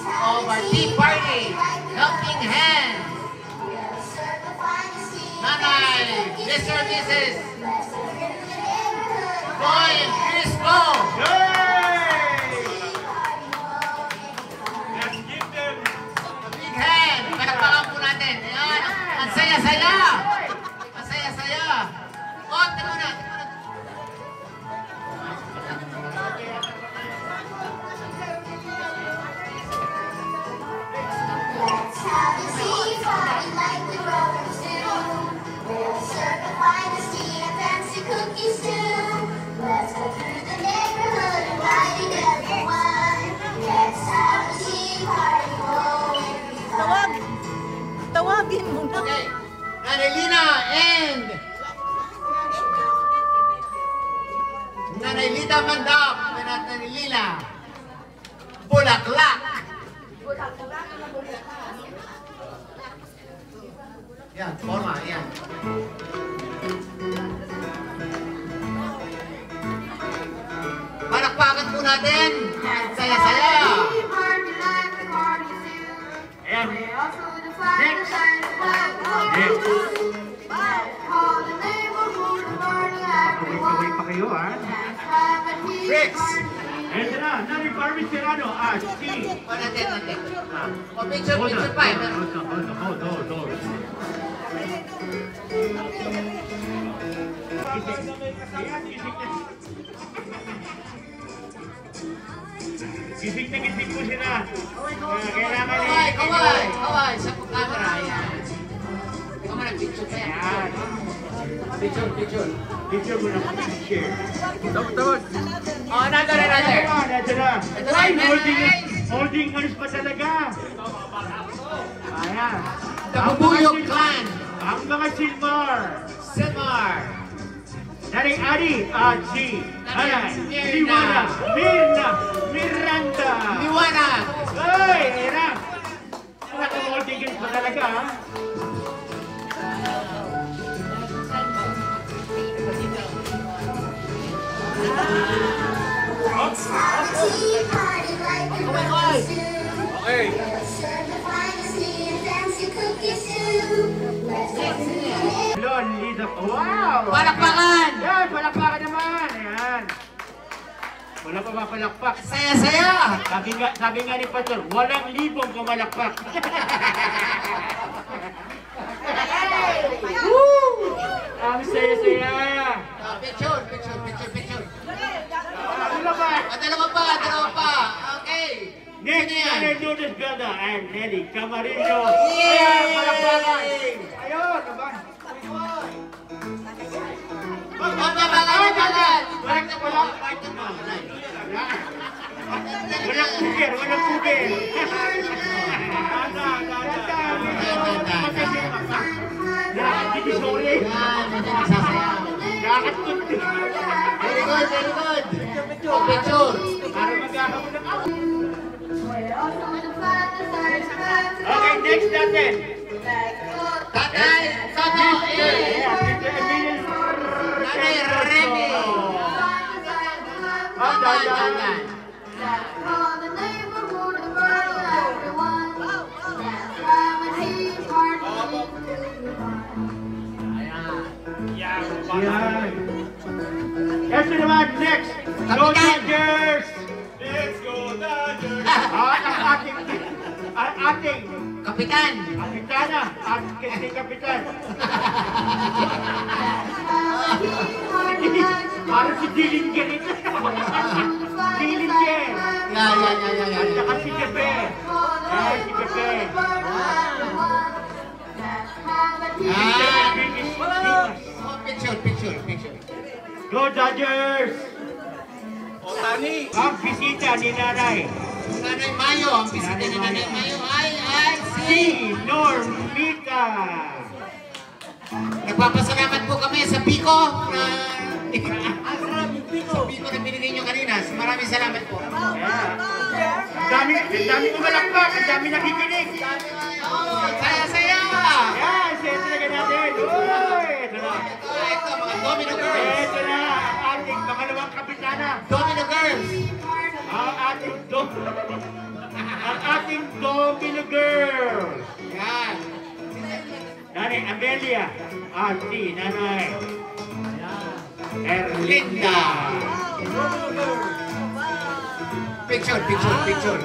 of our tea party, Helping Hands. Nanay, Mr. and Mrs. Boy and Crispo. Let's give them A big hand. Palakpakan po natin. Ayan. Ang saya-saya. Ang saya-saya. O, tingnan mo na. Let's have a tea party like the brothers do. We'll serve the finest tea and fancy cookies too. Let's go through the neighborhood inviting everyone. Let's have a tea party, oh everyone. Tawagin mo na. Okay. Nanay Lina and Nanay Lita Mandap and Nanay Lina Bulaklak. Yan, forma, yan. Palakpakan po natin. Ang saya-saya. ayan. Kaway pa kayo, ha? Bricks. Ayan na, Nanay Barbie Serrano, Steve. O, natin. O, picture pa. Hold. Gising na gising po sila. Kailangan Kaway. Sa camera, yan. Ikaw man, picture pa yan. Picture. Picture mo na picture. O, another. Nandiyan na. Ito na, Holding hands pa talaga. Ayan. The Bubuyog Clan. Ang mga Silmar. Nanay Ari, si Nanay Miranda. Liwanag. Ay, era. Naka-holding hands pa talaga, ha? Let's have a tea party like the brothers do. Okay. We'll serve the finest tea and fancy cookies too. Let's go through the neighborhood. Lon, Lisa. Wow! Palakpakan. Yan, palakpakan naman. Ayan. Wala pa mapalakpak. Saya-saya. Sabi nga ni Pastor, walang libong kumalakpak. Woo! Ang saya-saya. Picture. Dalawa pa. Okay. Next, Sino yan? Nanay Lourdes Ganda and Nelly Camarillo. Yay! Ayan, palakpakan. Ayun, naman. Walang puger. Sorry. Very good. Picture. Para magkakaroon ng ako. Okay, next natin. Tatay Soto Nanay Remy. Dandan. Yan. Ito naman, next. Go Dodgers! Let's go Dodgers! Ang ating Kapitan. kapitana, ating kapitan. Parang si Dillinger ito. Dillinger. Yan. At saka si Pepe. Ay, si Pepe. Picture. Go Dodgers! Otani! Ang bisita ni Nanay. Nanay Mayo. Ang bisita ni Nanay Mayo ay Si Normita. Nagpapasalamat po kami sa Pico na Pico na binigay nyo kanina. Maraming salamat po. Ang dami kumalakpak, ang dami nakikinig. Saya-saya! Yan, siya talaga natin. Uy, ito na. Ito, mga Domino Girls. Ito na, ang ating pangalawang kapitana. Domino Girls. Ang ating Filipino girls. Yan. Nanay Amelia. Auntie, Nanay Erlinda. Picture, picture, picture.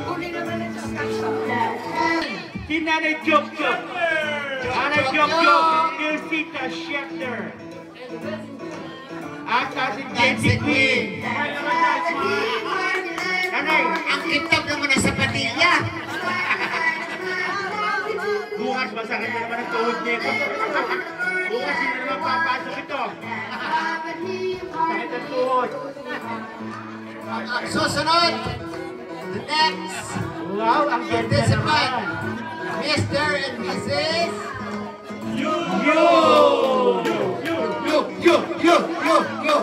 Si Nanay Jok Jok. Nanay Jok Jok. Nilsita Schefter. At ating Jenny Queen. Nanay, Ang kitab naman na sapatilla. bukas masakit na naman ang tuhod niya ito. Bukas hindi na naman papasok ito. Sakit ang tuhod. Ang susunod. The next. Wow, ang ganda Participant. naman. Mr. and Mrs. Yo! Yo.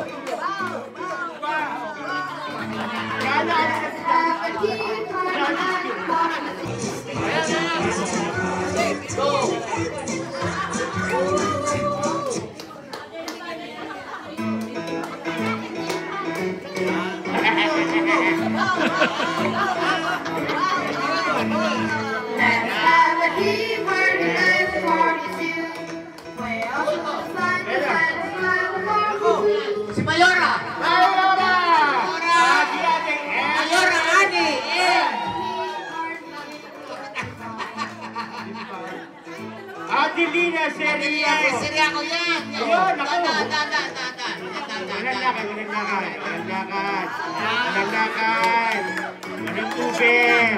Kala Let's have a tea party, let's party soon. Well, the fun is Si Mayora. Mayora! Adi ating Mayora, Ani. Adelina Seriano. Siriya ko yan. Ayun, ako. Mananakad. Manang Uber.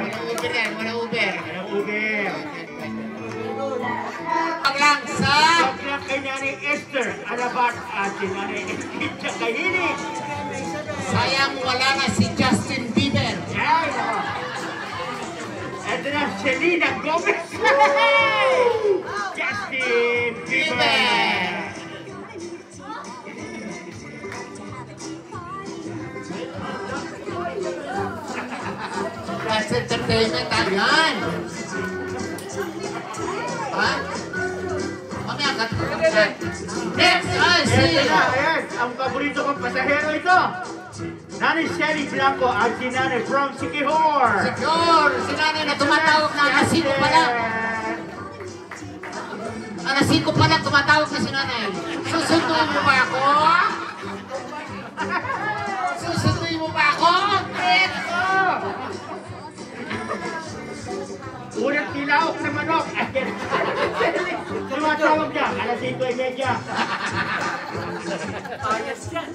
Walang Uber. Manang Uber. Paglang sa Paglang kay Nanay Esther Alabat at si Nanay Esther Kahini. sayang wala na si Justin Bieber. Yan. Ito na Selena Gomez. Justin Bieber. That's entertainment yan. Ha? Mamaya ka. Next, Ito na, ayan. Ang paborito kong pasahero ito. Nanay Shelly Blanco at si Nanay from Sikihor. Secure. Si nanay na tumatawag na alas 5 pa lang. Alas 5 pa lang tumatawag na si nanay. Susunduin mo ba ako? Susunduin mo ba ako? Unang tilaok na manok. Ayan. Tumatawag niya, alas 5:30. Ayos yan.